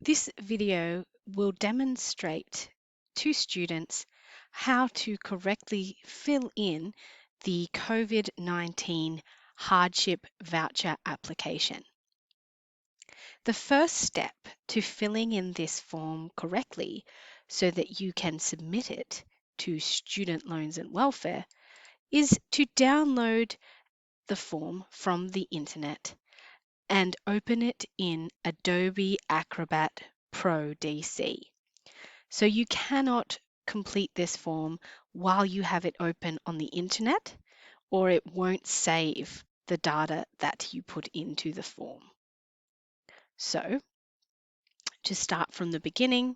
This video will demonstrate to students how to correctly fill in the COVID-19 Hardship Voucher Application. The first step to filling in this form correctly so that you can submit it to Student Loans and Welfare is to download the form from the internet and open it in Adobe Acrobat Pro DC. So you cannot complete this form while you have it open on the internet, or it won't save the data that you put into the form. So to start from the beginning,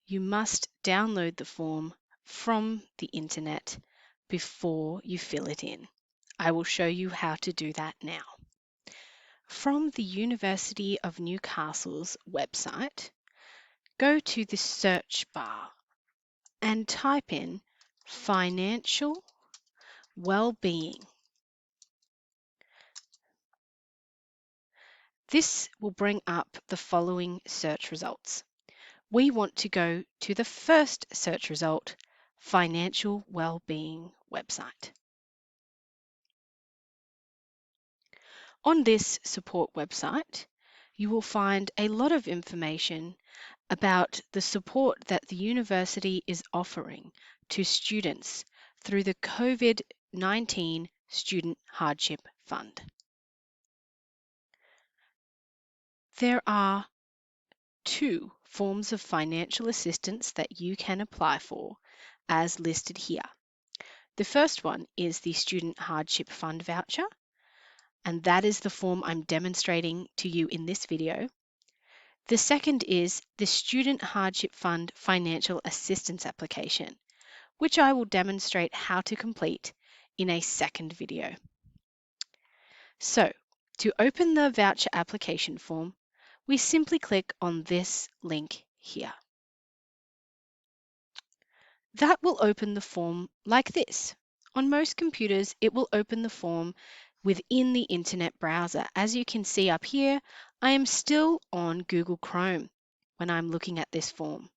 you must download the form from the internet before you fill it in. I will show you how to do that now. From the University of Newcastle's website, go to the search bar and type in financial well-being. This will bring up the following search results. We want to go to the first search result, financial well-being website. On this support website, you will find a lot of information about the support that the university is offering to students through the COVID-19 Student Hardship Fund. There are two forms of financial assistance that you can apply for, as listed here. The first one is the Student Hardship Fund Voucher, and that is the form I'm demonstrating to you in this video. The second is the Student Hardship Fund Financial Assistance Application, which I will demonstrate how to complete in a second video. So, to open the voucher application form, we simply click on this link here. That will open the form like this. On most computers, it will open the form within the internet browser. As you can see up here, I am still on Google Chrome when I'm looking at this form.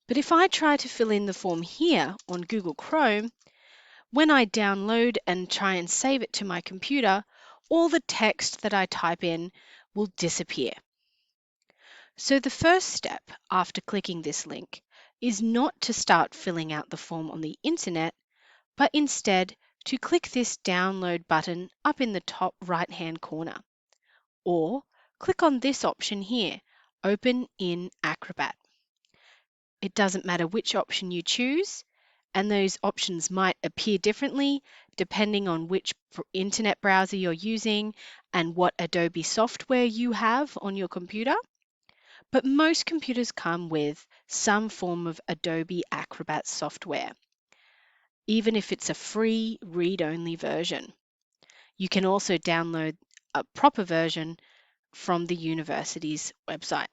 But if I try to fill in the form here on Google Chrome, when I download and try and save it to my computer, all the text that I type in will disappear. So the first step after clicking this link is not to start filling out the form on the internet, but instead to click this download button up in the top right-hand corner, or click on this option here, Open in Acrobat. It doesn't matter which option you choose, and those options might appear differently depending on which internet browser you're using and what Adobe software you have on your computer. But most computers come with some form of Adobe Acrobat software, even if it's a free read-only version. You can also download a proper version from the university's website.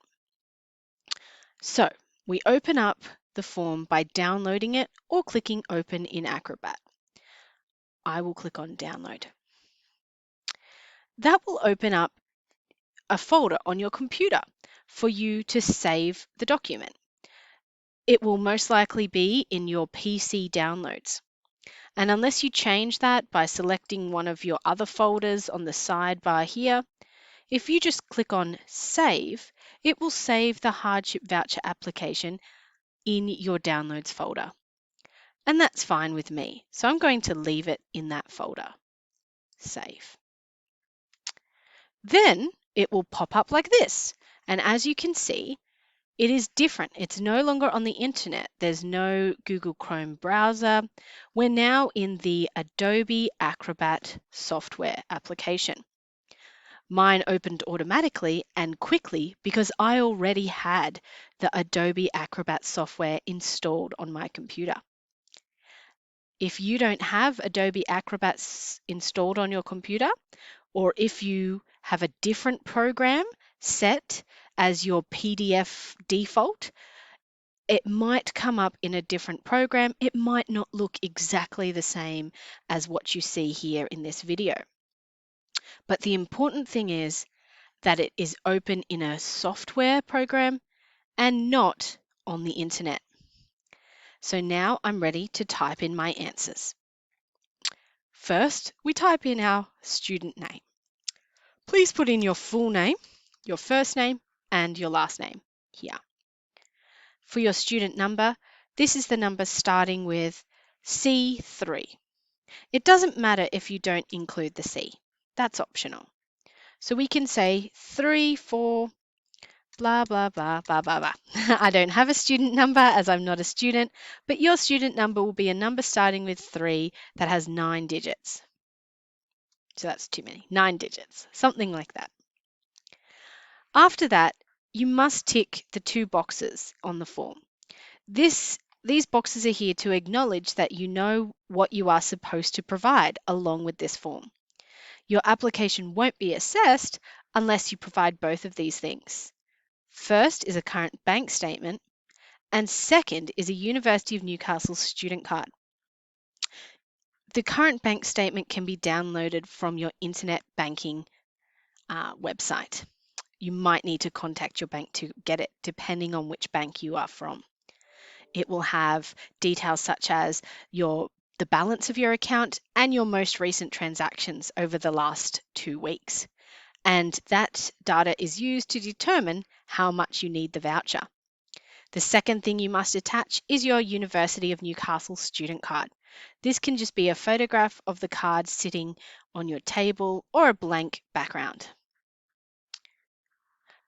So we open up the form by downloading it or clicking Open in Acrobat. I will click on Download. That will open up a folder on your computer for you to save the document. It will most likely be in your PC downloads. And unless you change that by selecting one of your other folders on the sidebar here, if you just click on Save, it will save the hardship voucher application in your downloads folder. And that's fine with me. So I'm going to leave it in that folder. Save. Then it will pop up like this. And as you can see, it is different. It's no longer on the internet. There's no Google Chrome browser. We're now in the Adobe Acrobat software application. Mine opened automatically and quickly because I already had the Adobe Acrobat software installed on my computer. If you don't have Adobe Acrobat installed on your computer, or if you have a different program set as your PDF default, it might come up in a different program. It might not look exactly the same as what you see here in this video. But the important thing is that it is open in a software program and not on the internet. So now I'm ready to type in my answers. First, we type in our student name. Please put in your full name, your first name, and your last name here. For your student number, this is the number starting with C3. It doesn't matter if you don't include the C. That's optional. So we can say 3, 4, blah, blah, blah, blah, blah, blah. I don't have a student number as I'm not a student, but your student number will be a number starting with 3 that has 9 digits. So that's too many, 9 digits, something like that. After that, you must tick the 2 boxes on the form. These boxes are here to acknowledge that you know what you are supposed to provide along with this form. Your application won't be assessed unless you provide both of these things. First is a current bank statement, and second is a University of Newcastle student card. The current bank statement can be downloaded from your internet banking website. You might need to contact your bank to get it, depending on which bank you are from. It will have details such as the balance of your account and your most recent transactions over the last 2 weeks. And that data is used to determine how much you need the voucher. The second thing you must attach is your University of Newcastle student card. This can just be a photograph of the card sitting on your table or a blank background.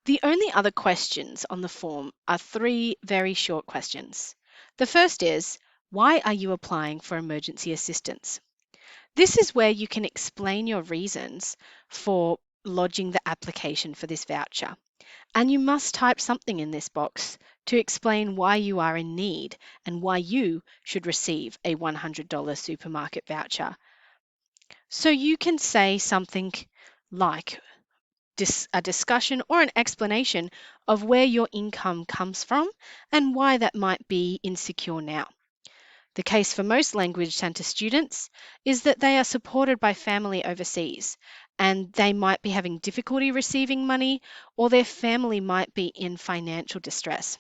The only other questions on the form are 3 very short questions. The first is, why are you applying for emergency assistance? This is where you can explain your reasons for lodging the application for this voucher. And you must type something in this box to explain why you are in need and why you should receive a $100 supermarket voucher. So you can say something like a discussion or an explanation of where your income comes from and why that might be insecure now. The case for most Language Centre students is that they are supported by family overseas and they might be having difficulty receiving money or their family might be in financial distress.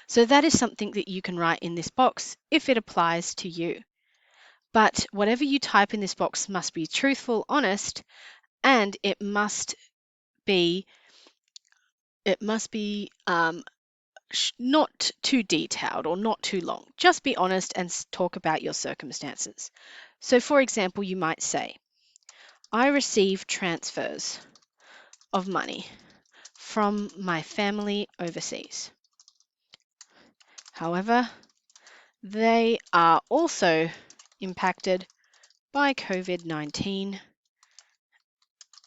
So that is something that you can write in this box if it applies to you. But whatever you type in this box must be truthful, honest, and it must be not too detailed or not too long. Just be honest and talk about your circumstances. So for example, you might say, I receive transfers of money from my family overseas. However, they are also impacted by COVID-19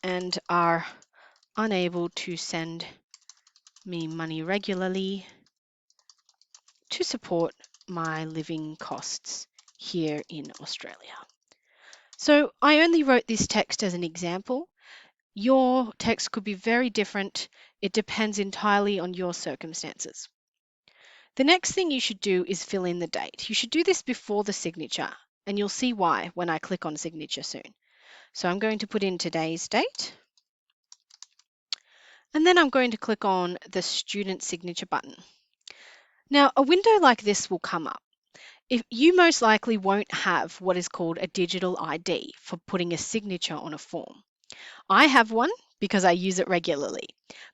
and are unable to send me money regularly to support my living costs here in Australia. So I only wrote this text as an example. Your text could be very different. It depends entirely on your circumstances. The next thing you should do is fill in the date. You should do this before the signature, and you'll see why when I click on signature soon. So I'm going to put in today's date, and then I'm going to click on the student signature button. Now, a window like this will come up. If you most likely won't have what is called a digital ID for putting a signature on a form. I have one because I use it regularly,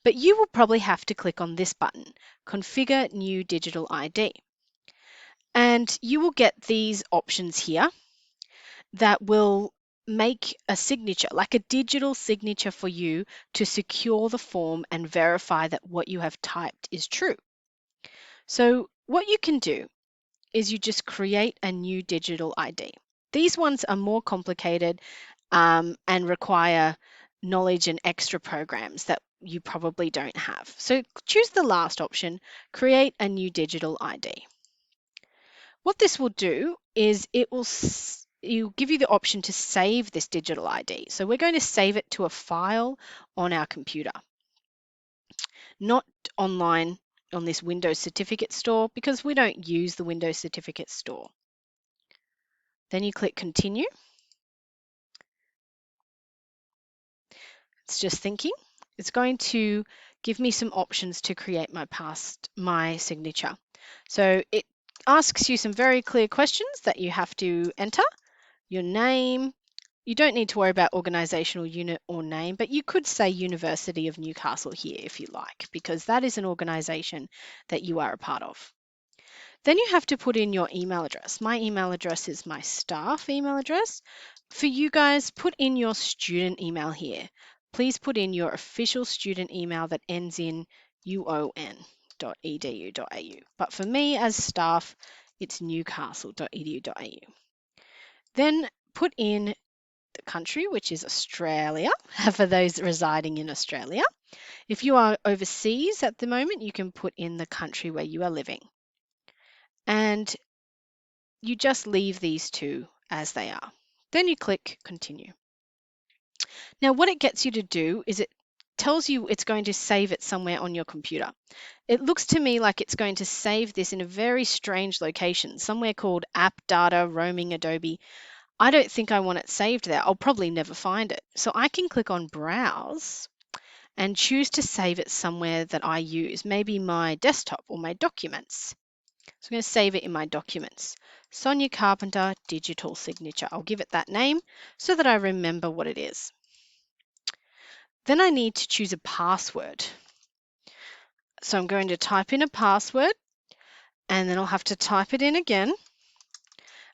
but you will probably have to click on this button, Configure New Digital ID. And you will get these options here that will make a signature, like a digital signature for you to secure the form and verify that what you have typed is true. So what you can do is you just create a new digital ID. These ones are more complicated and require knowledge and extra programs that you probably don't have. So choose the last option, create a new digital ID. What this will do is it'll give you the option to save this digital ID. So we're going to save it to a file on our computer, not online on this Windows Certificate Store because we don't use the Windows Certificate Store. Then you click Continue. It's just thinking. It's going to give me some options to create my signature. So it asks you some very clear questions that you have to enter. Your name. You don't need to worry about organizational unit or name, but you could say University of Newcastle here if you like, because that is an organization that you are a part of. Then you have to put in your email address. My email address is my staff email address. For you guys, put in your student email here. Please put in your official student email that ends in uon.edu.au. But for me as staff, it's newcastle.edu.au. Then put in the country, which is Australia, for those residing in Australia. If you are overseas at the moment, you can put in the country where you are living. And you just leave these two as they are. Then you click continue. Now what it gets you to do is it tells you it's going to save it somewhere on your computer. It looks to me like it's going to save this in a very strange location, somewhere called App Data Roaming Adobe. I don't think I want it saved there. I'll probably never find it. So I can click on Browse and choose to save it somewhere that I use, maybe my desktop or my documents. So I'm going to save it in my documents. Sonia Carpenter Digital Signature. I'll give it that name so that I remember what it is. Then I need to choose a password. So I'm going to type in a password and then I'll have to type it in again.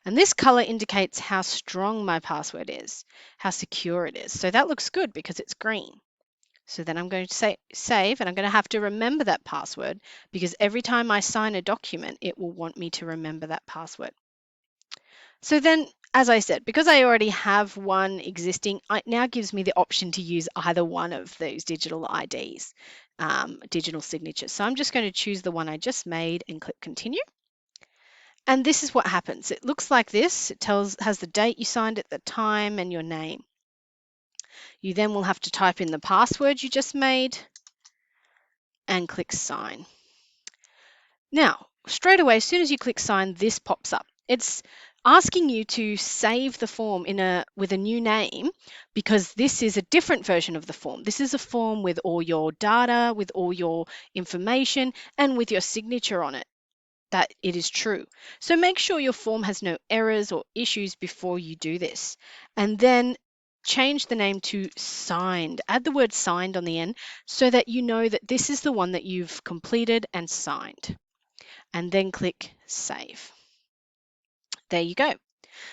And this color indicates how strong my password is, how secure it is. So that looks good because it's green. So then I'm going to say save, and I'm going to have to remember that password because every time I sign a document, it will want me to remember that password. So then, as I said, because I already have one existing, it now gives me the option to use either one of those digital IDs, digital signatures. So I'm just going to choose the one I just made and click continue. And this is what happens. It looks like this. It has the date you signed it, the time, and your name. You then will have to type in the password you just made and click sign. Now, straight away, as soon as you click sign, this pops up. It's asking you to save the form with a new name because this is a different version of the form. This is a form with all your data, with all your information, and with your signature on it that it is true. So make sure your form has no errors or issues before you do this. And then change the name to signed. Add the word signed on the end so that you know that this is the one that you've completed and signed. And then click save. There you go.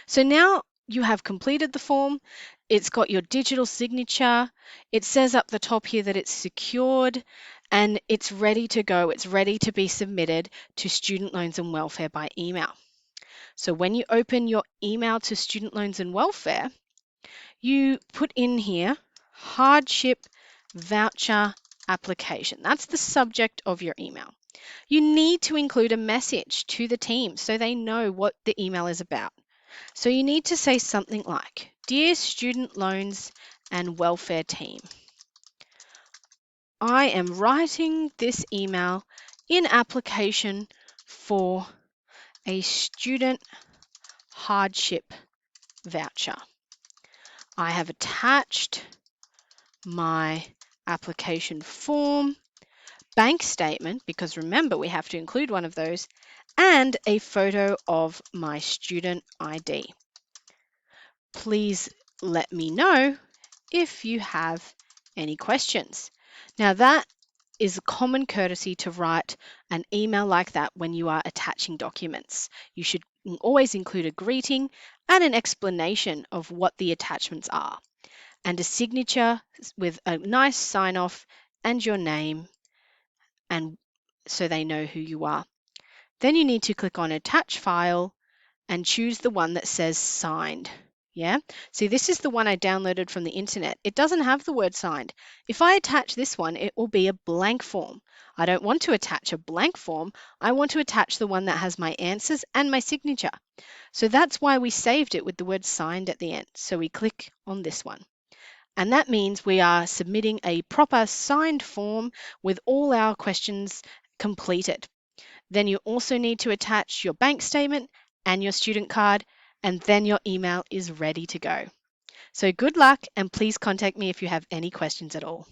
So now you have completed the form. It's got your digital signature. It says up the top here that it's secured and it's ready to go. It's ready to be submitted to Student Loans and Welfare by email. So when you open your email to Student Loans and Welfare, you put in here Hardship Voucher Application. That's the subject of your email. You need to include a message to the team so they know what the email is about. So you need to say something like, Dear Student Loans and Welfare Team, I am writing this email in application for a student hardship voucher. I have attached my application form, bank statement, because remember we have to include one of those, and a photo of my student ID. Please let me know if you have any questions. Now that is a common courtesy to write an email like that when you are attaching documents. You should always include a greeting and an explanation of what the attachments are, and a signature with a nice sign off and your name, and so they know who you are. Then you need to click on attach file and choose the one that says signed. Yeah, see, this is the one I downloaded from the internet. It doesn't have the word signed. If I attach this one, it will be a blank form. I don't want to attach a blank form. I want to attach the one that has my answers and my signature. So that's why we saved it with the word signed at the end. So we click on this one. And that means we are submitting a proper signed form with all our questions completed. Then you also need to attach your bank statement and your student card, and then your email is ready to go. So good luck, and please contact me if you have any questions at all.